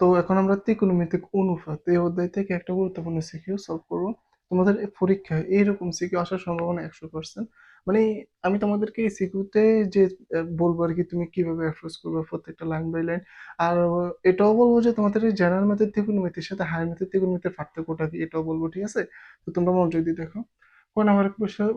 তো এখন আমরা ত্রিকোণমিতিক অনুপাত এই অধ্যায় থেকে একটা গুরুত্বপূর্ণ সিকিউ সলভ করব। তোমাদের পরীক্ষায় এইরকম সিকিউ আসার সম্ভাবনা 100%। মানে আমি তোমাদেরকে এই সিকিউতে যে বলবো আর কি তুমি কিভাবে অ্যাপ্রোচ করবে প্রত্যেকটা লাইন বাই লাইন। আর এটাও বলবো যে তোমাদের এই জেনারেল ম্যাথের ত্রিকোণমিতির সাথে হায়ার ম্যাথের ত্রিকোণমিতির পার্থক্যটা কি এটাও বলবো, ঠিক আছে? তো তোমরা মনোযোগ দিয়ে দেখো। কোন আমার কোশ্চেন,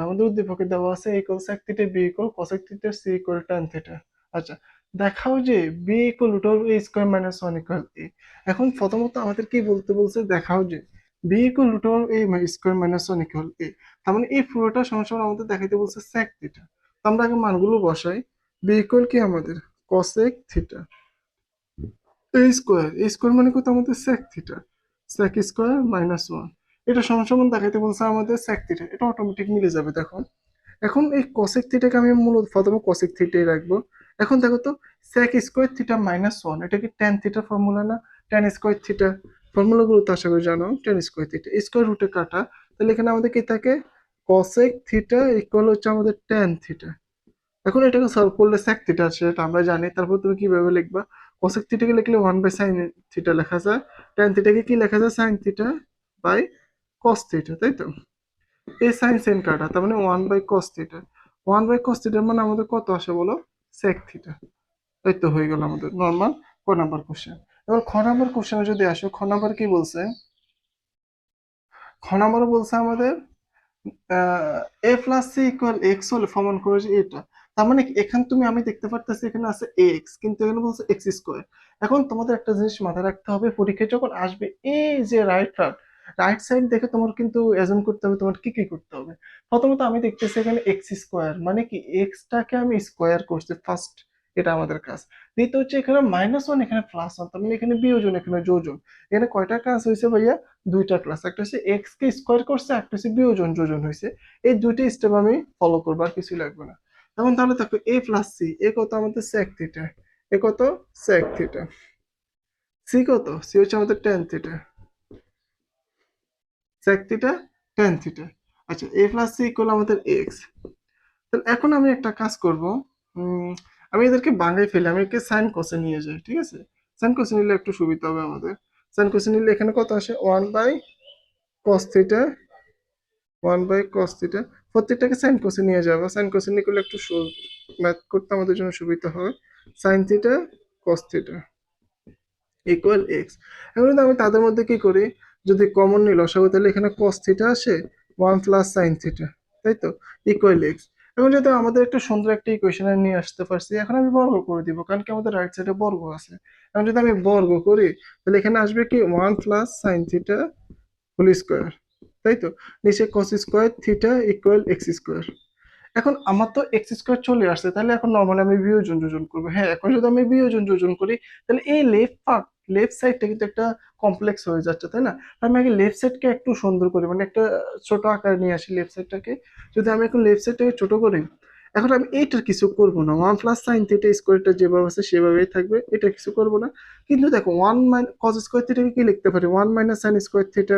আমাদের উদ্দীপকে দেওয়া আছে equal sec theta B equal cosec theta C equal tan theta. আচ্ছা, দেখাও যে B equal root of A square minus one equal A. এখন প্রথমত আমাদের কি বলতে বলছে, দেখাও যে B equal root of A square minus one equal A. তার মানে এই পুরোটা সমস্যা আমাদের দেখাইতে বলছে sec থিটা। তো আমরা আগে মানগুলো বসাই। বি ইকুয়াল কি আমাদের cosec থিটা, এ স্কোয়ার মানে কত আমাদের sec theta, sec square minus one. এটা সমান দেখাইতে বলছে আমাদের sec থিটা, এটা অটোমেটিক মিলে যাবে। দেখো এখন এই cosec থিটাকে আমি মূলত প্রথমে cosec থিটাই রাখবো। এখন দেখো তো sec square theta minus one, এটা কি tan থিটার ফর্মুলা না? tan স্কোয়ার থিটা ফর্মুলা গুলো তো আশা করি জানো। tan স্কোয়ার থিটা স্কোয়ার রুটে কাটা, তাহলে এখানে আমাদের কি থাকে cosec থিটা ইকুয়াল হচ্ছে আমাদের tan থিটা। এখন এটাকে সলভ করলে sec থিটা আছে, এটা আমরা জানি। তারপর তুমি কিভাবে লিখবা? cosec থিটাকে লিখলে 1/sin থিটা লেখা যায়, tan থিটাকে কি লেখা যায় sin theta by cos theta, তাই তো? এই সাইন সেন কাটা, তার মানে 1/cos থিটা। 1/cos থিটার মানে আমাদের কত আসে বলো? sec theta. এই তো হয়ে গেল আমাদের নর্মাল ক নাম্বার কোশ্চেন। এবার খ নাম্বার কোশ্চেনে যদি আসো, খ নাম্বার কি বলছে? খ নাম্বার বলছে আমাদের এ প্লাস সি ইকুয়াল এক্স হলে প্রমাণ করে যে এটা। তার মানে এখানে তুমি, আমি দেখতে পারতেছি এখানে আছে এক্স, কিন্তু এখানে বলছে এক্স স্কোয়ার। এখন তোমাদের একটা জিনিস মাথায় রাখতে হবে, পরীক্ষায় যখন আসবে এই যে রাইট সাইড দেখে তোমার কিন্তু অ্যাজুম করতে হবে তোমার কি কি করতে হবে। প্রথমত আমি দেখতেছি এখানে এক্স স্কোয়ার, মানে কি এক্সটাকে আমি স্কোয়ার করছি ফার্স্ট, এটা আমাদের কাজ। দ্বিতীয় হচ্ছে এখানে মাইনাস ওয়ান এখানে প্লাস ওয়ান, তার মানে এখানে বিয়োজন এখানে যোজন। এখানে কয়টা কাজ হয়েছে ভাইয়া? দুইটা ক্লাস, একটা হচ্ছে এক্স কে স্কোয়ার করছে, একটা হচ্ছে বিয়োজন যোজন হয়েছে। এই দুইটা স্টেপ আমি ফলো করবো, আর কিছুই লাগবে না। এখন তাহলে দেখো এ প্লাস সি, এ কত আমাদের sec থিটা, এ কত sec থিটা, সি কত, সি হচ্ছে আমাদের tan theta, sec theta tan theta. আচ্ছা, এ প্লাস সি ইকুয়াল আমাদের এক্স। তাহলে এখন আমি একটা কাজ করব, আমি এদেরকে ভাঙাই ফেলি, আমি একে সাইন কোসে নিয়ে যাই, ঠিক আছে? সাইন কোসে নিলে একটু সুবিধা হবে আমাদের। সাইন কোসে নিলে এখানে কত আসে? 1/cos theta, 1/cos theta. প্রত্যেকটাকে সাইন কোসে নিয়ে যাবো, সাইন কোসে নিয়ে করলে একটু ম্যাথ করতে আমাদের জন্য সুবিধা হয়। Sine theta cos theta equal x. এখন যদি আমি তাদের মধ্যে কি করি, যদি কমন নিই লসাগু, তাহলে এখানে কস থিটা আসে 1 + sin থিটা, তাই তো, ইকুয়াল এক্স। এখন যদি আমাদের একটা সুন্দর একটা ইকুয়েশন নিয়ে আসতে পারছি, এখন আমি বর্গ করে দিব, কারণ কি আমাদের রাইট সাইডে বর্গ আছে। এখন যদি আমি বর্গ করি, তাহলে এখানে আসবে কি 1 + sin থিটা হোল স্কোয়ার, তাই তো? নিচে cos square theta equal x square. এখন আমার তো এক্স স্কোয়ার চলে আসছে, তাহলে এখন নর্মালি আমি বিয়োজন যোজন করবো। হ্যাঁ, এখন যদি আমি বিয়োজন যোজন করি, তাহলে এই লেফট সাইডটা কিন্তু একটা কমপ্লেক্স হয়ে যাচ্ছে, তাই না? আমি আগে লেফট সাইডকে একটু সুন্দর করি, মানে একটা ছোট আকার নিয়ে আসি লেফট সাইডটাকে। যদি আমি এখন লেফট সাইডটাকে ছোট করি, এখন আমি এইটার কিছু করবো না, 1 + sin থিটা স্কোয়ারটা যেভাবে আছে সেভাবেই থাকবে, এটা কিছু করবো না। কিন্তু দেখো 1 - cos স্কোয়ার থিটাকে কি লিখতে পারি? 1 - sin square theta.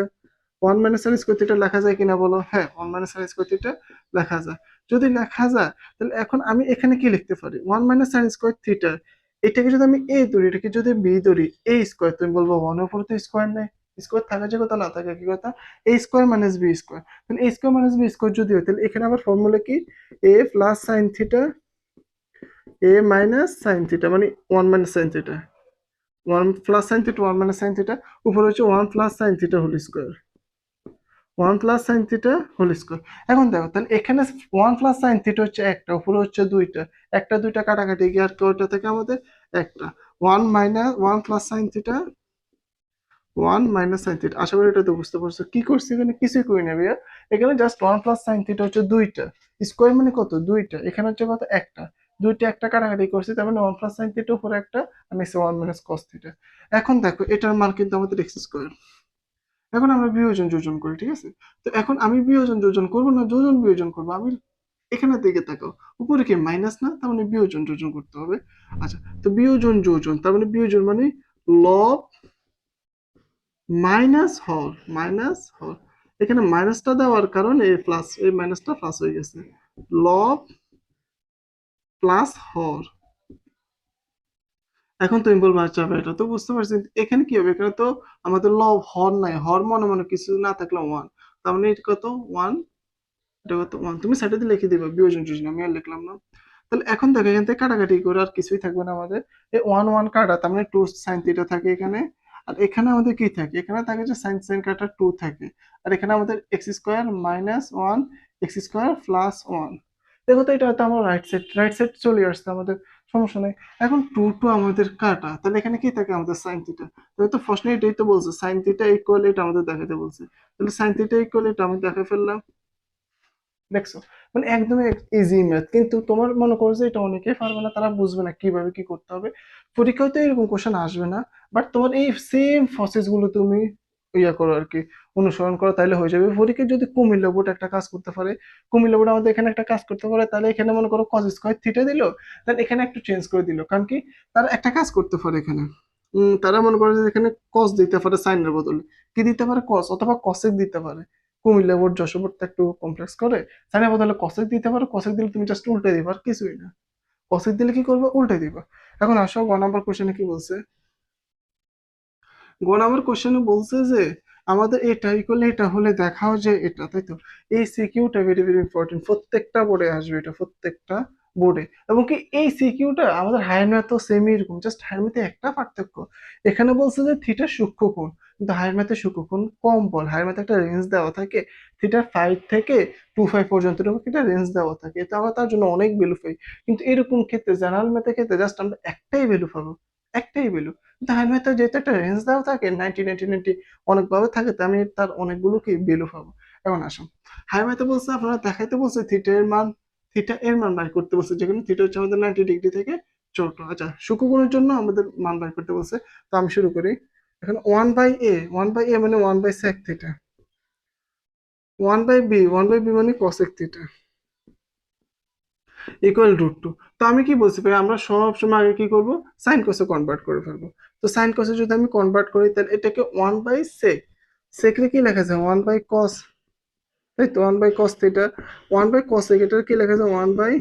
1 - sin square theta লেখা যায় কিনা বলো? হ্যাঁ, 1 - sin স্কোয়ার থিটা লেখা যায়। যদি লেখা যায়, তাহলে এখন আমি এখানে কি লিখতে পারি? 1 - sin স্কোয়ার থিটা, এটাকে যদি আমি এ ধরি, এটাকে যদি বি ধরি, এ স্কোয়ার, তুমি বলবো ওয়ানের উপরে তো স্কোয়ার নেই, স্কোয়ার থাকা যে কথা, না থাকা কি কথা? A square minus b square. তাহলে a square minus b square যদি হয়, তাহলে এখানে আবার ফর্মুলা কি? A plus sine theta, a minus sine theta, মানে 1 - sin theta, 1 + sin theta, 1 - sin theta, উপরে হচ্ছে 1 + sin theta whole square, 1 + sin theta whole square. এখন দেখো তাহলে এখানে 1 + sin থিটা হচ্ছে একটা, উপরে হচ্ছে দুইটা, একটা দুইটা কাটাকাটি গিয়ে আর কয়টা থেকে আমাদের একটা। 1 - 1 + sin থিটা, 1 - sin থিটা। আশা করি এটা তো বুঝতে পারছো কি করছি, এখানে কিছুই করি না ভাইয়া। এখানে জাস্ট 1 + sin থিটা হচ্ছে দুইটা, স্কোয়ার মানে কত? দুইটা, এখানে হচ্ছে কত? একটা। দুইটা একটা কাটাকাটি করছি, তার মানে 1 + sin থিটা উপরে একটা, আর নিচে 1 - cos থিটা। এখন দেখো এটার মান কিন্তু আমাদের এক্স স্কোয়ার। এখন আমরা বিয়োজন যোজন করি, ঠিক আছে? তো এখন আমি বিয়োজন যোজন করবো না যোজন বিয়োজন করবো, আমি এখানের দিকে তাকাও, উপরে কি মাইনাস না, তার মানে বিয়োজন যোজন করতে হবে। আচ্ছা, তো বিয়োজন যোজন, তার মানে বিয়োজন মানে লব মাইনাস হর, মাইনাস হর। এখানে মাইনাসটা দেওয়ার কারণে এই প্লাস, এই মাইনাসটা প্লাস হয়ে গেছে, লব প্লাস হর। এখন তুমি বলবা আচ্ছা ভাই এটা তো বুঝতে পারছি, এখানে কি হবে, এখানে তো আমাদের লব হর নাই, হর মনে মনে কিছু না থাকলে ওয়ান, তার মানে এটা কত ওয়ান, এটা কত ওয়ান, তুমি সাইডে দিয়ে লিখে দিবা বিয়োজন টিয়োজন, আমি আর লিখলাম না। তাহলে এখন দেখো এখান থেকে কাটাকাটি করে আর কিছুই থাকবে না আমাদের, এই ওয়ান ওয়ান কাটা, তার মানে টু সাইন থিটা থাকে এখানে, আর এখানে আমাদের কি থাকে, এখানে থাকে যে সাইন সাইন কাটা টু থাকে, আর এখানে আমাদের x square minus one x square plus one. দেখো তো এটা হয়তো আমার রাইট সাইড চলে আসছে আমাদের, সমস্যা নেই। এখন টু টু আমাদের কাটা, তাহলে এখানে কি থাকে আমাদের সাইন থিটা, তাহলে তো ফার্স্টে এটাই তো বলছে সাইন থিটা ইকুয়াল এটা আমাদের দেখাতে বলছে, তাহলে সাইন থিটা ইকুয়াল এটা আমি দেখে ফেললাম। দেখছো, মানে একদমই ইজি ম্যাথ, কিন্তু তোমার মনে করো যে এটা অনেকেই পারবে না, তারা বুঝবে না কিভাবে কি করতে হবে, পরীক্ষায় তো এরকম কোশ্চেন আসবে না, বাট তোমার এই সেম প্রসেস গুলো তুমি ইয়া করো আর কি, অনুসরণ করো, তাহলে হয়ে যাবে। পরীক্ষায় যদি কুমিল্লা বোর্ড একটা কাজ করতে পারে, কুমিল্লা বোর্ড আমাদের এখানে একটা কাজ করতে পারে, তাহলে এখানে মনে করো কজ স্কয়ার থিটা দিল, তাহলে এখানে একটু চেঞ্জ করে দিল, কারণ কি তারা একটা কাজ করতে পারে এখানে, তারা মনে করে যে এখানে কস দিতে পারে সাইনের বদলে, কি দিতে পারে কস অথবা কসেক দিতে পারে, কুমিল্লা বোর্ড যশোর বোর্ড তো একটু কমপ্লেক্স করে, সাইনের বদলে কসেক দিতে পারো, কসেক দিলে তুমি জাস্ট উল্টে দিবা আর কিছুই না, কসেক দিলে কি করবে উল্টে দিবা। এখন আসো গ নাম্বার কোশ্চেনে কি বলছে, গ নাম্বার কোশ্চেনে বলছে যে আমাদের এটা ইকুয়াল এটা হলে দেখাও যে এটা, তাই তো, এই সিকিউটা ভেরি ভেরি ইম্পর্টেন্ট, প্রত্যেকটা বোর্ডে আসবে এটা, প্রত্যেকটা বোর্ডে, এবং কি এই সিকিউটা আমাদের হায়ার ম্যাথ সেমই এরকম, জাস্ট হায়ার ম্যাথে একটা পার্থক্য, এখানে বলছে যে থিটা সূক্ষ্মকোণ, কিন্তু হায়ার ম্যাথে সূক্ষ্মকোণ কম বল, হায়ার ম্যাথে একটা রেঞ্জ দেওয়া থাকে, থিটা 5 থেকে 2 5 পর্যন্ত এরকম একটা রেঞ্জ দেওয়া থাকে, তো আমরা তার জন্য অনেক ভ্যালু পাই, কিন্তু এরকম ক্ষেত্রে জেনারেল ম্যাথের ক্ষেত্রে জাস্ট আমরা একটাই ভ্যালু পাবো, একটাই ভ্যালু, কিন্তু হায়ার ম্যাথে যেহেতু একটা রেঞ্জ দেওয়া থাকে 90 90 90 অনেকভাবে থাকে, তো আমি তার অনেকগুলো কি ভ্যালু পাবো। এখন আসুন, হায়ার ম্যাথে বলছে আপনারা দেখাইতে বলছে থিটা এর মান, থিটা এর মান বাই করতে বলছে, যেখানে থিটা হচ্ছে আমাদের 90 ডিগ্রি থেকে ছোট। আচ্ছা সূক্ষ্মকোণের জন্য আমাদের মান বাই করতে বলছে, তো আমি শুরু করি। এখন ওয়ান বাই এ মানে one by sec theta, one by b মানে কসেক থিটা ইকুয়াল √2। তো আমি কি বলছি ভাই, আমরা সব সময় আগে কি করব, সাইন কোসে কনভার্ট করে ফেলবো, তো সাইন কোসে যদি আমি কনভার্ট করি তাহলে এটাকে ওয়ান বাই সেক, সেকলে কি লেখা যায় ওয়ান বাই কস, তাই তো one by cos theta, one by cosec এটার কি লেখা যায় one by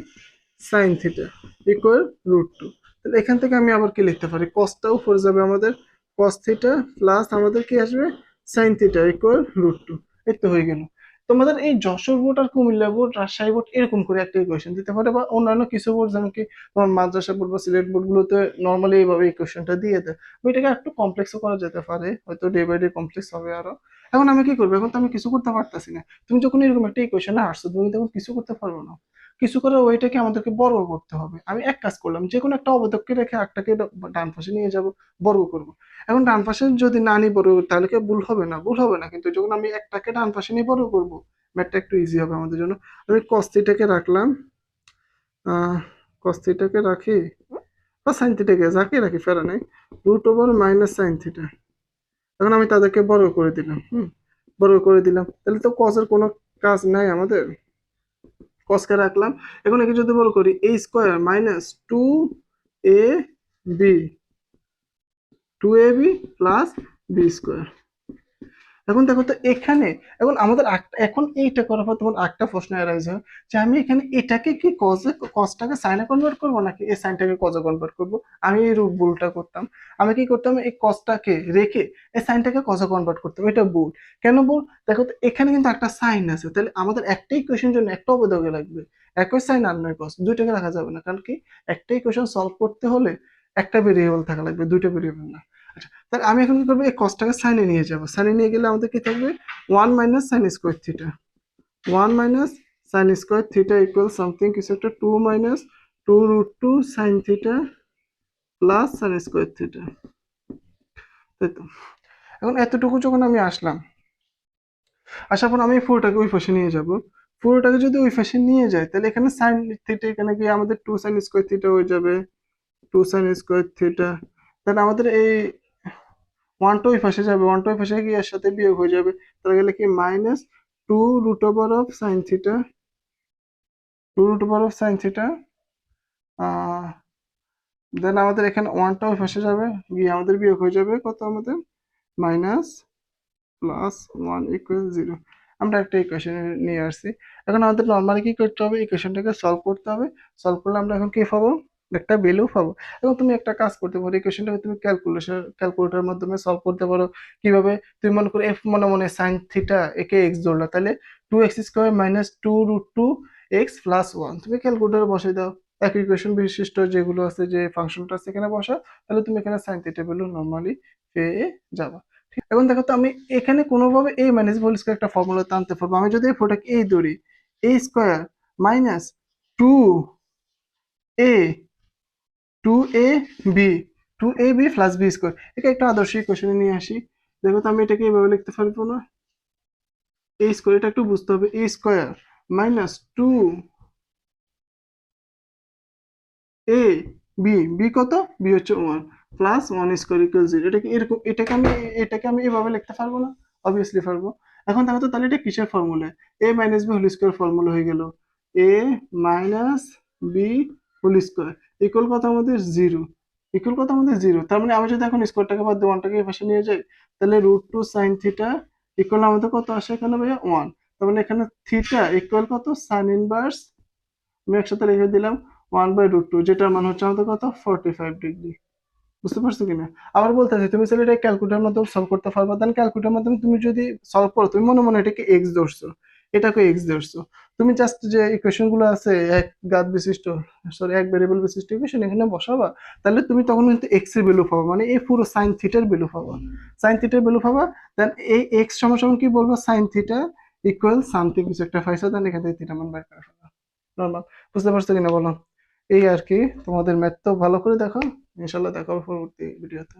sine theta equal √2। তাহলে এখান থেকে আমি আবার কি লিখতে পারি, কসটা উপরে যাবে আমাদের, কস থিটা প্লাস আমাদের কি আসবে সাইন থিটা ইকুয়াল √2, এই তো হয়ে গেল। তোমাদের এই যশোর বোর্ড আর কুমিল্লা বোর্ড রাজশাহী বোর্ড এরকম করে একটা ইকুয়েশন দিতে পারে, বা অন্যান্য কিছু বোর্ড যেমন কি তোমার মাদ্রাসা বোর্ড বা সিলেট বোর্ড গুলোতে নর্মালি এইভাবে ইকুয়েশনটা দিয়ে দেয়, বা এটাকে একটু কমপ্লেক্সও করা যেতে পারে, হয়তো ডে বাই ডে কমপ্লেক্স হবে আরো। এখন আমি কি করবো, এখন তো আমি কিছু করতে পারতেছি না, তুমি যখন এরকম একটা ইকুয়েশনে আসছো তুমি তখন কিছু করতে পারবো না, কিছু করার ওইটাকে আমাদেরকে বর্গ করতে হবে। আমি এক কাজ করলাম, যে কোনো একটা অবয়বকে রেখে একটাকে ডান পাশে নিয়ে যাব, বর্গ করব। এখন ডান পাশে যদি না নিই বর্গ, তাহলে কি ভুল হবে না, ভুল হবে না, কিন্তু যখন আমি একটাকে ডান পাশে নিয়ে বর্গ করব, ম্যাথটা একটু ইজি হবে আমাদের জন্য। আমি cos থিটাকে রাখলাম, cos থিটাকে রাখি বা সাইন থিটাকে যাকে রাখি ফেরা নেই, √মাইনাস সাইন থিটা, এখন আমি তাদেরকে বর্গ করে দিলাম, বর্গ করে দিলাম, তাহলে তো cos এর কোনো কাজ নাই আমাদের, কসকে রাখলাম। এখন একে যদি বল করি A square minus 2ab, 2ab plus B square. এখন দেখো তো এখানে, এখন আমাদের এখন এইটা করার পর তোমার একটা প্রশ্ন অ্যারাইজ হয় যে আমি এখানে এটাকে কি কজে, কসটাকে সাইনে কনভার্ট করবো নাকি এই সাইনটাকে কজে কনভার্ট করবো, আমি এই ভুলটা করতাম। আমি কি করতাম, এই কসটাকে রেখে এই সাইনটাকে কজে কনভার্ট করতাম, এটা ভুল। কেন ভুল, দেখো তো এখানে কিন্তু একটা সাইন আছে, তাহলে আমাদের একটা ইকুয়েশনের জন্য একটা অবদান লাগবে, একই সাইন আর নয় কস, দুইটাকে রাখা যাবে না, কারণ কি একটা ইকুয়েশন সলভ করতে হলে একটা ভেরিয়েবল থাকা লাগবে, দুইটা ভেরিয়েবল না। আচ্ছা, তাহলে আমি এখন কি করবো, এই কসটাকে সাইনে নিয়ে যাবো, সাইনে নিয়ে গেলে আমাদের কি থাকবে one minus sine square theta, one minus sine square theta equal something কিছু একটা, 2 - 2√2 sine theta plus sine square theta, তাই তো। এখন এতটুকু যখন আমি আসলাম, আসার পর আমি পুরোটাকে ওই পাশে নিয়ে যাব, পুরোটাকে যদি ওই পাশে নিয়ে যাই তাহলে এখানে সাইন থিটা, এখানে গিয়ে আমাদের 2 সাইন স্কোয়ার থিটা হয়ে যাবে, 2 সাইন স্কোয়ার থিটা, তাহলে আমাদের এই ওয়ানটা ওই পাশে যাবে, ওয়ানটা ওই পাশে গিয়ে এর সাথে বিয়োগ হয়ে যাবে, তাহলে গেলে কি মাইনাস 2√সাইন থিটা, 2√সাইন থিটা, দেন আমাদের এখানে ওয়ানটা ওই পাশে যাবে, গিয়ে আমাদের বিয়োগ হয়ে যাবে কত আমাদের মাইনাস প্লাস 1 = 0। আমরা একটা ইকুয়েশন নিয়ে আসছি, এখন আমাদের নর্মালি কি করতে হবে, ইকুয়েশনটাকে সলভ করতে হবে, সলভ করলে আমরা এখন কি পাবো, একটা ভ্যালু পাবো। এবং তুমি একটা কাজ করতে পারো, ইকুয়েশনটাকে তুমি ক্যালকুলেটরের মাধ্যমে সলভ করতে পারো। কিভাবে? তুমি মনে করো এফ মনে মনে সাইন থিটা একে এক্স ধরলা, তাহলে 2x² মাইনাস 2√2x+1 তুমি ক্যালকুলেটরে বসাই দাও। এক ইকুয়েশন বিশিষ্ট যেগুলো আছে, যে ফাংশনটা আছে এখানে বসা, তাহলে তুমি এখানে সাইন থিটা ভ্যালু নর্মালি পেয়ে যাবা। ঠিক, এখন দেখো তো আমি এখানে কোনোভাবে এ মাইনাস হোল স্কয়ার একটা ফর্মুলা আনতে পারবো। আমি যদি এটাকে এ ধরি, a² minus 2a 2ab 2ab+b² একে একটা আদর্শ ইকুয়েশনে নিয়ে আসি। দেখো তো আমি এটাকে এভাবে লিখতে পারবো না? a², এটা একটু বুঝতে হবে, a² মাইনাস 2ab কত, b হচ্ছে 1 প্লাস 1² = 0। এটাকে এরকম, এটাকে আমি এভাবে লিখতে পারবো না? অবভিয়াসলি পারবো। এখন দেখো তো তাহলে এটা কিসের formula? a minus b whole square formula হয়ে গেল, a minus b whole square equal কত আমাদের 0, ইকুয়াল কত আমাদের 0। তার মানে আমি যদি এখন স্কয়ারটাকে বাদ দিয়ে 1টাকে এই পাশে নিয়ে যাই, তাহলে √2 sin থিটা ইকুয়াল আমাদের কত আসে এখানে ভাইয়া 1। তার মানে এখানে থিটা ইকুয়াল কত, সাইন ইনভার্স, আমি একসাথে লিখে দিলাম 1/√2, যেটার মান হচ্ছে আমাদের কত, 45 ডিগ্রি। বুঝতে পারছো কিনা? আবার বলতেছি, তুমি চাইলে এটা ক্যালকুলেটরের মাধ্যমে সলভ করতে পারবা। দেন ক্যালকুলেটরের মাধ্যমে তুমি যদি সলভ করো, তুমি মনে মনে এটাকে এক্স ধরছো, এটাকে এক্স ধরছো, তুমি জাস্ট যে ইকুয়েশন গুলো আছে এক ঘাত বিশিষ্ট, সরি এক ভেরিয়েবল বিশিষ্ট ইকুয়েশন এখানে বসাবা, তাহলে তুমি তখন কিন্তু এক্স এর ভ্যালু পাবা, মানে এই পুরো সাইন থিটার ভ্যালু পাবা, সাইন থিটার ভ্যালু পাবা। দেন এই এক্স সমান সমান কি বলবো, সাইন থিটা ইকুয়াল সামথিং কিছু একটা পাইছো, দেন এখান থেকে থিটা মান বের করে ফেলা, নরমাল। বুঝতে পারছো কিনা বলো? এই আর কি, তোমাদের ম্যাথ তো ভালো করে দেখো, ইনশাল্লাহ দেখা হবে পরবর্তী ভিডিওতে।